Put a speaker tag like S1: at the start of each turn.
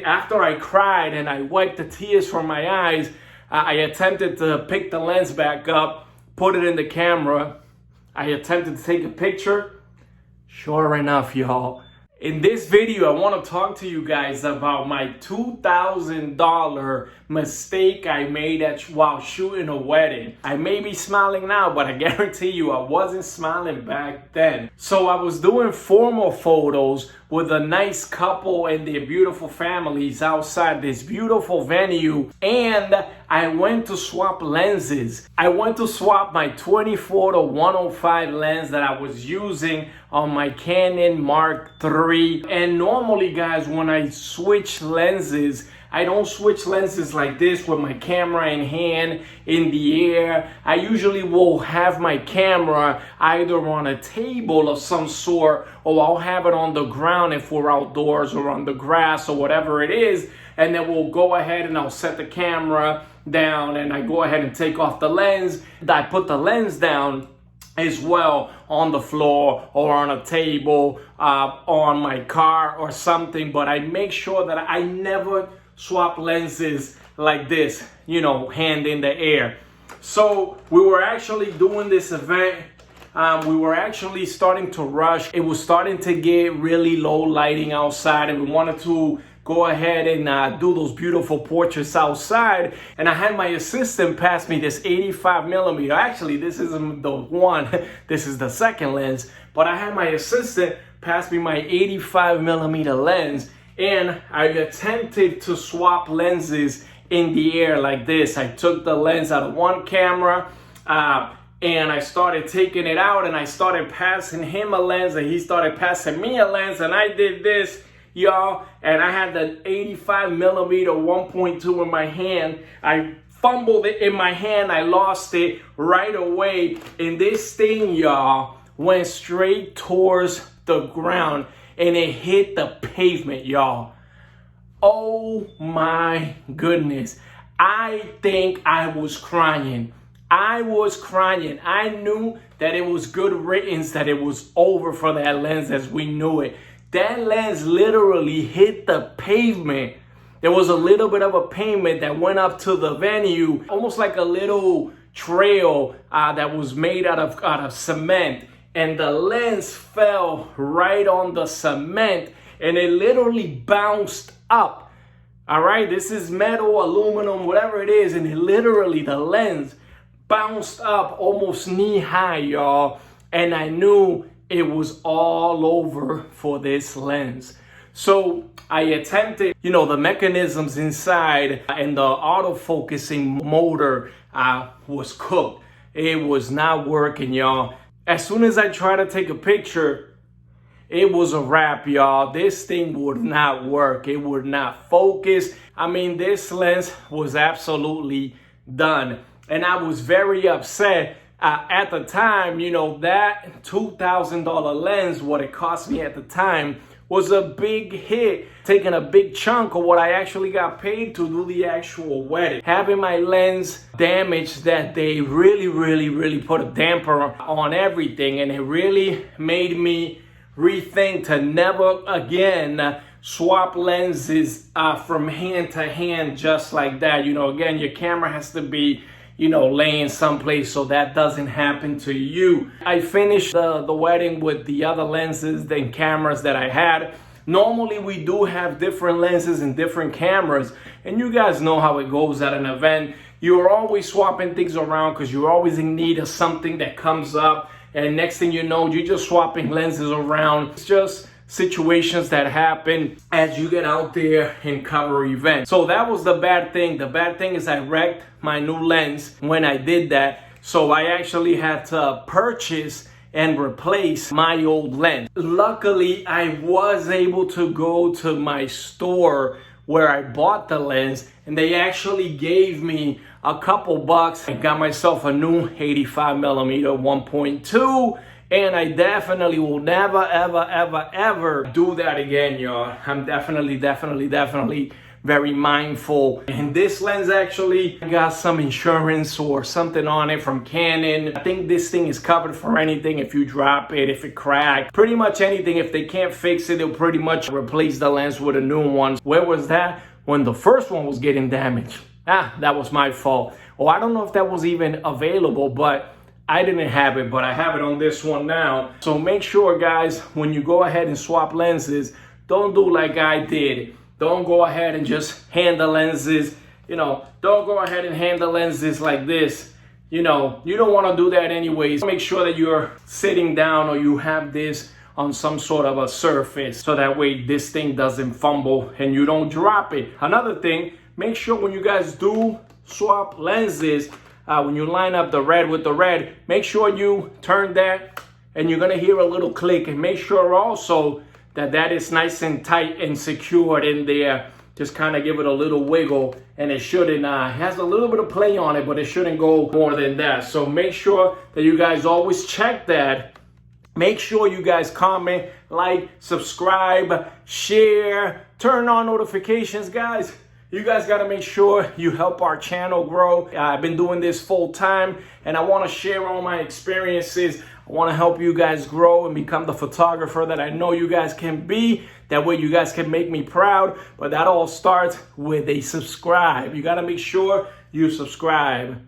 S1: After I cried and I wiped the tears from my eyes, I attempted to pick the lens back up, put it in the camera. I attempted to take a picture. Sure enough, y'all. In this video, I want to talk to you guys about my $2,000 mistake I made while shooting a wedding. I may be smiling now, but I guarantee you I wasn't smiling back then. So I was doing formal photos with a nice couple and their beautiful families outside this beautiful venue, and I went to swap lenses. I went to swap my 24-105 lens that I was using on my Canon Mark III. And normally, guys, when I switch lenses, I don't switch lenses like this with my camera in hand in the air. I usually will have my camera either on a table of some sort, or I'll have it on the ground if we're outdoors, or on the grass or whatever it is. And then we'll go ahead and I'll set the camera down and I go ahead and take off the lens. I put the lens down as well on the floor or on a table, on my car or something. But I make sure that I never swap lenses like this, you know, hand in the air. So we were actually doing this event. We were actually starting to rush. It was starting to get really low lighting outside, and we wanted to go ahead and do those beautiful portraits outside. And I had my assistant pass me this 85mm. Actually, this isn't the one, this is the second lens. But I had my assistant pass me my 85mm lens, and I attempted to swap lenses in the air like this. I took the lens out of one camera, and I started taking it out, and I started passing him a lens, and he started passing me a lens, and I did this, y'all, and I had the 85mm 1.2 in my hand. I fumbled it in my hand. I lost it right away, and this thing, y'all, went straight towards the ground, and it hit the pavement, y'all. Oh my goodness. I think I was crying. I was crying. I knew that it was good riddance, that it was over for that lens as we knew it. That lens literally hit the pavement. There was a little bit of a pavement that went up to the venue, almost like a little trail that was made out of cement. And the lens fell right on the cement, and it literally bounced up. All right, this is metal, aluminum, whatever it is, and it literally, the lens bounced up almost knee high, y'all. And I knew it was all over for this lens. So I attempted, you know, the mechanisms inside and the autofocusing motor was cooked. It was not working, y'all. As soon as I tried to take a picture, it was a wrap, y'all. This thing would not work. It would not focus. I mean, this lens was absolutely done. And I was very upset. At the time, you know, that $2,000 lens, what it cost me at the time, was a big hit, taking a big chunk of what I actually got paid to do the actual wedding. Having my lens damaged that day really put a damper on everything, and it really made me rethink to never again swap lenses from hand to hand just like that. You know, again, your camera has to be, you know, laying someplace so that doesn't happen to you. I finished the wedding with the other lenses and cameras that I had. Normally we do have different lenses and different cameras, and you guys know how it goes at an event. You're always swapping things around because you're always in need of something that comes up, and next thing you know, you're just swapping lenses around. It's just situations that happen as you get out there and cover events. So that was the bad thing. The bad thing is I wrecked my new lens when I did that. So I actually had to purchase and replace my old lens. Luckily, I was able to go to my store where I bought the lens, and they actually gave me a couple bucks. I got myself a new 85mm 1.2. And I definitely will never, ever do that again, y'all. I'm definitely very mindful. And this lens actually got some insurance or something on it from Canon. I think this thing is covered for anything. If you drop it, if it cracks, pretty much anything. If they can't fix it, they'll pretty much replace the lens with a new one. Where was that? When the first one was getting damaged. That was my fault. Oh, I don't know if that was even available, but I didn't have it, but I have it on this one now. So make sure, guys, when you go ahead and swap lenses, don't do like I did. Don't go ahead and just hand the lenses, don't go ahead and hand the lenses like this. You don't want to do that anyways. Make sure that you're sitting down or you have this on some sort of a surface so that way this thing doesn't fumble and you don't drop it. Another thing, make sure when you guys do swap lenses, when you line up the red with the red, make sure you turn that and you're gonna hear a little click, and make sure also that is nice and tight and secured in there. Just kind of give it a little wiggle, and it shouldn't, it has a little bit of play on it, but it shouldn't go more than that. So make sure that you guys always check that. Make sure you guys comment, like, subscribe, share, turn on notifications, guys. You guys got to make sure you help our channel grow. I've been doing this full time, and I want to share all my experiences. I want to help you guys grow and become the photographer that I know you guys can be. That way you guys can make me proud. But that all starts with a subscribe. You got to make sure you subscribe.